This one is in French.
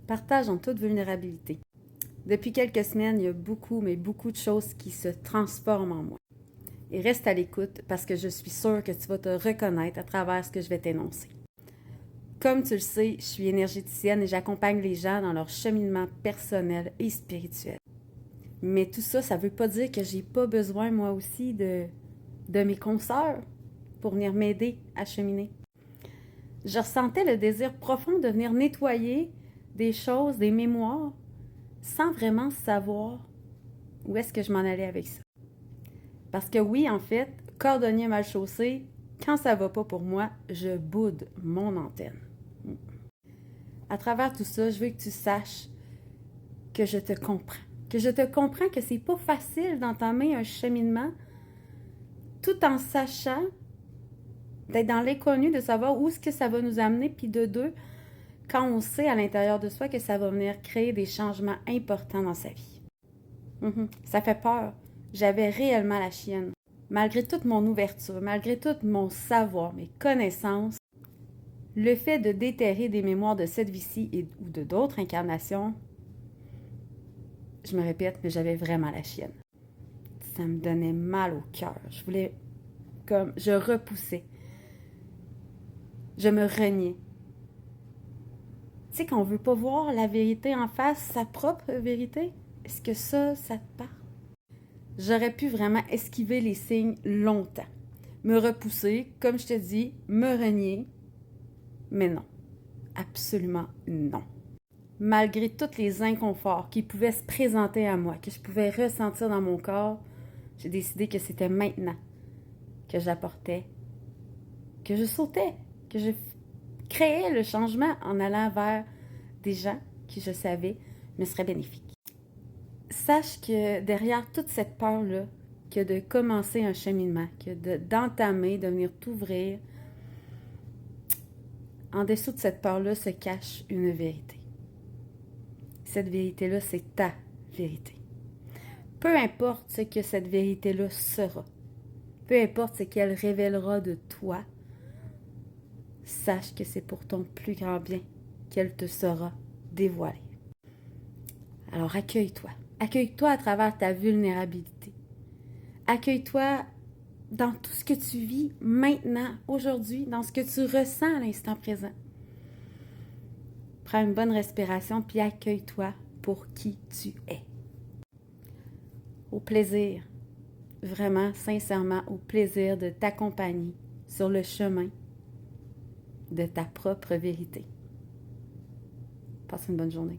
Partage en toute vulnérabilité. Depuis quelques semaines, il y a beaucoup, mais beaucoup de choses qui se transforment en moi. Et reste à l'écoute parce que je suis sûre que tu vas te reconnaître à travers ce que je vais t'énoncer. Comme tu le sais, je suis énergéticienne et j'accompagne les gens dans leur cheminement personnel et spirituel. Mais tout ça, ça ne veut pas dire que j'ai pas besoin, moi aussi, de mes consoeurs pour venir m'aider à cheminer. Je ressentais le désir profond de venir nettoyer des choses, des mémoires, sans vraiment savoir où est-ce que je m'en allais avec ça. Parce que oui, en fait, cordonnier mal chaussé, quand ça va pas pour moi, je boude mon antenne. À travers tout ça, je veux que tu saches que je te comprends. Que je te comprends que c'est pas facile d'entamer un cheminement tout en sachant d'être dans l'inconnu, de savoir où est-ce que ça va nous amener, puis de deux, quand on sait à l'intérieur de soi que ça va venir créer des changements importants dans sa vie. Ça fait peur. J'avais réellement la chienne. Malgré toute mon ouverture, malgré tout mon savoir, mes connaissances, le fait de déterrer des mémoires de cette vie-ci ou de d'autres incarnations, je me répète, mais j'avais vraiment la chienne. Ça me donnait mal au cœur. Je repoussais. Je me reniais. Tu sais, qu'on ne veut pas voir la vérité en face, sa propre vérité. Est-ce que ça te parle? J'aurais pu vraiment esquiver les signes longtemps. Me repousser, comme je te dis, me renier. Mais non. Absolument non. Malgré tous les inconforts qui pouvaient se présenter à moi, que je pouvais ressentir dans mon corps, j'ai décidé que c'était maintenant que j'apportais, que je sautais, que je créais le changement en allant vers des gens qui, je savais, me seraient bénéfiques. Sache que derrière toute cette peur-là, que de commencer un cheminement, que d'entamer, de venir t'ouvrir, en dessous de cette peur-là se cache une vérité. Cette vérité-là, c'est ta vérité. Peu importe ce que cette vérité-là sera, peu importe ce qu'elle révélera de toi, sache que c'est pour ton plus grand bien qu'elle te sera dévoilée. Alors accueille-toi. Accueille-toi à travers ta vulnérabilité. Accueille-toi dans tout ce que tu vis maintenant, aujourd'hui, dans ce que tu ressens à l'instant présent. Prends une bonne respiration puis accueille-toi pour qui tu es. Au plaisir, vraiment, sincèrement, au plaisir de t'accompagner sur le chemin de ta propre vérité. Passe une bonne journée.